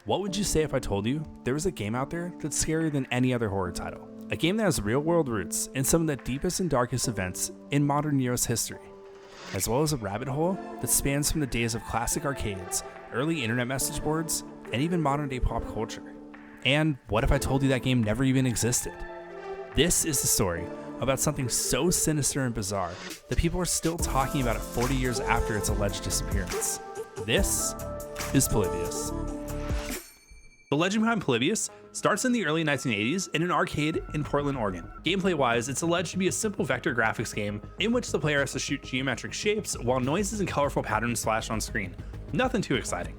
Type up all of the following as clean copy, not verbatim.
What would you say if I told you there was a game out there that's scarier than any other horror title? A game that has real-world roots in some of the deepest and darkest events in modern US history, as well as a rabbit hole that spans from the days of classic arcades, early internet message boards, and even modern-day pop culture. And what if I told you that game never even existed? This is the story about something so sinister and bizarre that people are still talking about it 40 years after its alleged disappearance. This is Polybius. The legend behind Polybius starts in the early 1980s in an arcade in Portland, Oregon. Gameplay-wise, it's alleged to be a simple vector graphics game in which the player has to shoot geometric shapes while noises and colorful patterns flash on screen. Nothing too exciting.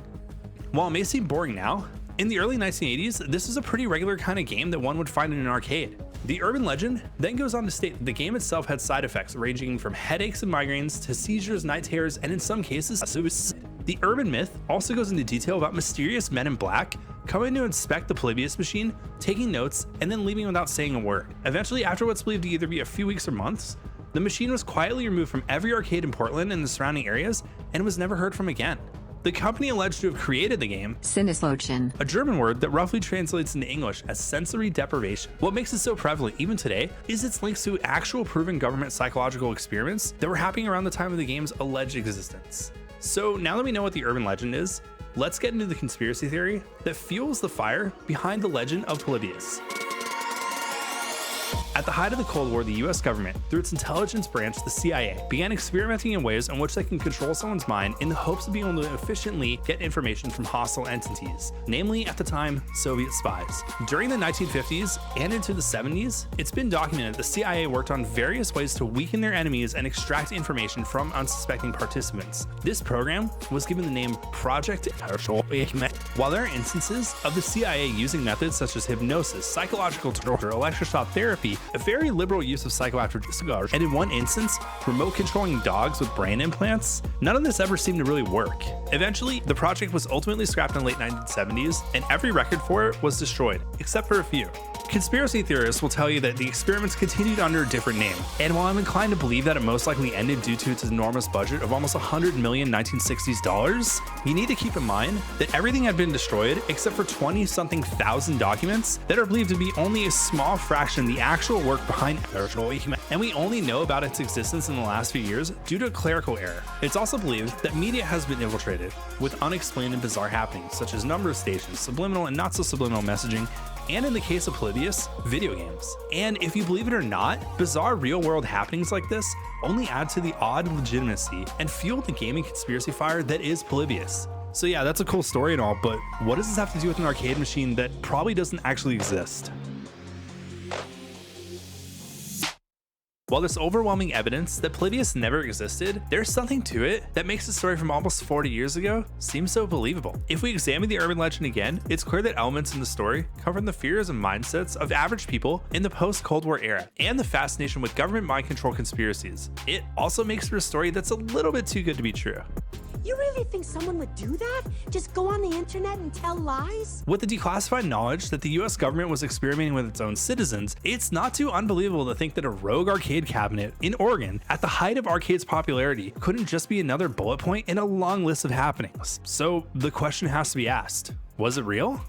While it may seem boring now, in the early 1980s, this is a pretty regular kind of game that one would find in an arcade. The urban legend then goes on to state that the game itself had side effects ranging from headaches and migraines to seizures, night terrors, and in some cases, suicide. The urban myth also goes into detail about mysterious men in black coming to inspect the Polybius machine, taking notes, and then leaving without saying a word. Eventually, after what's believed to either be a few weeks or months, the machine was quietly removed from every arcade in Portland and the surrounding areas and was never heard from again. The company alleged to have created the game, Sinneslotion, a German word that roughly translates into English as sensory deprivation. What makes it so prevalent even today is its links to actual proven government psychological experiments that were happening around the time of the game's alleged existence. So now that we know what the urban legend is, let's get into the conspiracy theory that fuels the fire behind the legend of Polybius. At the height of the Cold War, the US government, through its intelligence branch, the CIA, began experimenting in ways in which they can control someone's mind in the hopes of being able to efficiently get information from hostile entities, namely, at the time, Soviet spies. During the 1950s and into the 70s, it's been documented the CIA worked on various ways to weaken their enemies and extract information from unsuspecting participants. This program was given the name Project Herschel. While there are instances of the CIA using methods such as hypnosis, psychological torture, electroshock therapy, a very liberal use of psychoactive cigars, and in one instance, remote controlling dogs with brain implants, none of this ever seemed to really work. Eventually, the project was ultimately scrapped in the late 1970s, and every record for it was destroyed, except for a few. Conspiracy theorists will tell you that the experiments continued under a different name, and while I'm inclined to believe that it most likely ended due to its enormous budget of almost $100 million 1960s dollars, you need to keep in mind that everything had been destroyed except for 20-something thousand documents that are believed to be only a small fraction of the actual work behind Herschel, and we only know about its existence in the last few years due to a clerical error. It's also believed that media has been infiltrated with unexplained and bizarre happenings such as number stations, subliminal and not so subliminal messaging, and in the case of Polybius, video games. And if you believe it or not, bizarre real-world happenings like this only add to the odd legitimacy and fuel the gaming conspiracy fire that is Polybius. So yeah, that's a cool story and all, but what does this have to do with an arcade machine that probably doesn't actually exist? While there's overwhelming evidence that Polybius never existed, there's something to it that makes the story from almost 40 years ago seem so believable. If we examine the urban legend again, it's clear that elements in the story come from the fears and mindsets of average people in the post-Cold War era, and the fascination with government mind control conspiracies. It also makes for a story that's a little bit too good to be true. You really think someone would do that? Just go on the internet and tell lies? With the declassified knowledge that the US government was experimenting with its own citizens, it's not too unbelievable to think that a rogue arcade cabinet in Oregon, at the height of arcade's popularity, couldn't just be another bullet point in a long list of happenings. So the question has to be asked, was it real?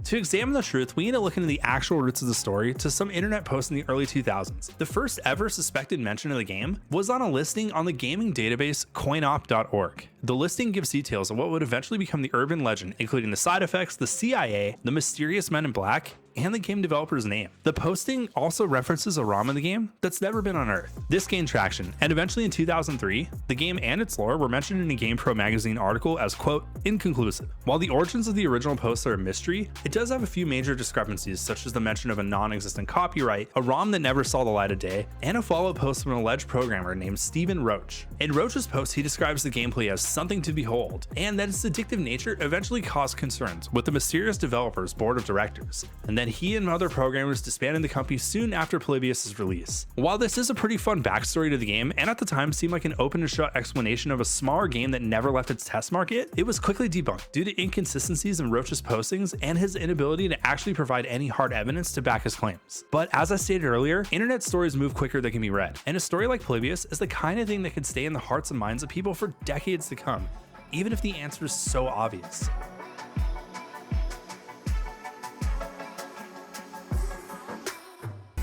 To examine the truth, we need to look into the actual roots of the story to some internet posts in the early 2000s. The first ever suspected mention of the game was on a listing on the gaming database coinop.org. The listing gives details of what would eventually become the urban legend, including the side effects, the CIA, the mysterious men in black, and the game developer's name. The posting also references a ROM in the game that's never been unearthed. This gained traction, and eventually in 2003, the game and its lore were mentioned in a GamePro magazine article as, quote, inconclusive. While the origins of the original posts are a mystery, it does have a few major discrepancies, such as the mention of a non-existent copyright, a ROM that never saw the light of day, and a follow-up post from an alleged programmer named Stephen Roach. In Roach's post, he describes the gameplay as something to behold, and that its addictive nature eventually caused concerns with the mysterious developer's board of directors, and then he and other programmers disbanded the company soon after Polybius' release. While this is a pretty fun backstory to the game, and at the time seemed like an open and shut explanation of a smaller game that never left its test market, it was quickly debunked due to inconsistencies in Roach's postings and his inability to actually provide any hard evidence to back his claims. But as I stated earlier, internet stories move quicker than can be read, and a story like Polybius is the kind of thing that can stay in the hearts and minds of people for decades to come, even if the answer is so obvious.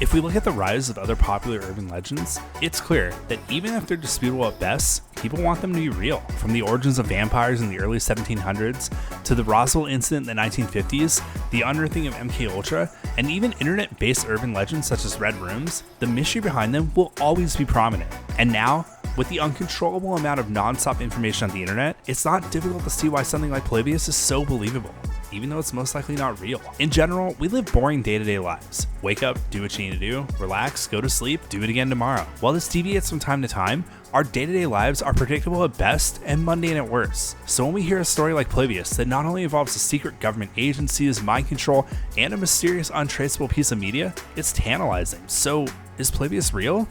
If we look at the rise of other popular urban legends, it's clear that even if they're disputable at best, people want them to be real. From the origins of vampires in the early 1700s, to the Roswell incident in the 1950s, the unearthing of MKUltra, and even internet-based urban legends such as Red Rooms, the mystery behind them will always be prominent. And now, with the uncontrollable amount of non-stop information on the internet, it's not difficult to see why something like Polybius is so believable, even though it's most likely not real. In general, we live boring day-to-day lives. Wake up, do what you need to do, relax, go to sleep, do it again tomorrow. While this deviates from time to time, our day-to-day lives are predictable at best and mundane at worst. So when we hear a story like Polybius that not only involves a secret government agencies, mind control, and a mysterious untraceable piece of media, it's tantalizing. So is Polybius real?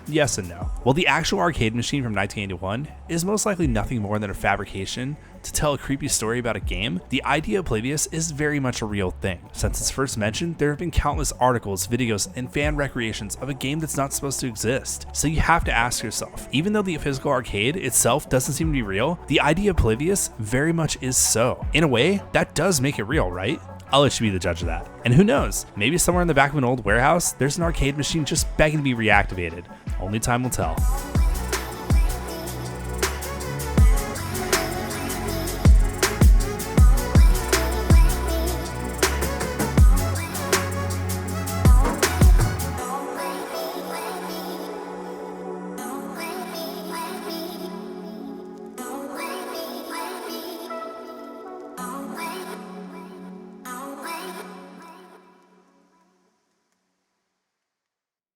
Yes and no. While the actual arcade machine from 1981 is most likely nothing more than a fabrication to tell a creepy story about a game, the idea of Polybius is very much a real thing. Since its first mention, there have been countless articles, videos, and fan recreations of a game that's not supposed to exist. So you have to ask yourself, even though the physical arcade itself doesn't seem to be real, the idea of Polybius very much is so. In a way, that does make it real, right? I'll let you be the judge of that. And who knows, maybe somewhere in the back of an old warehouse, there's an arcade machine just begging to be reactivated. Only time will tell.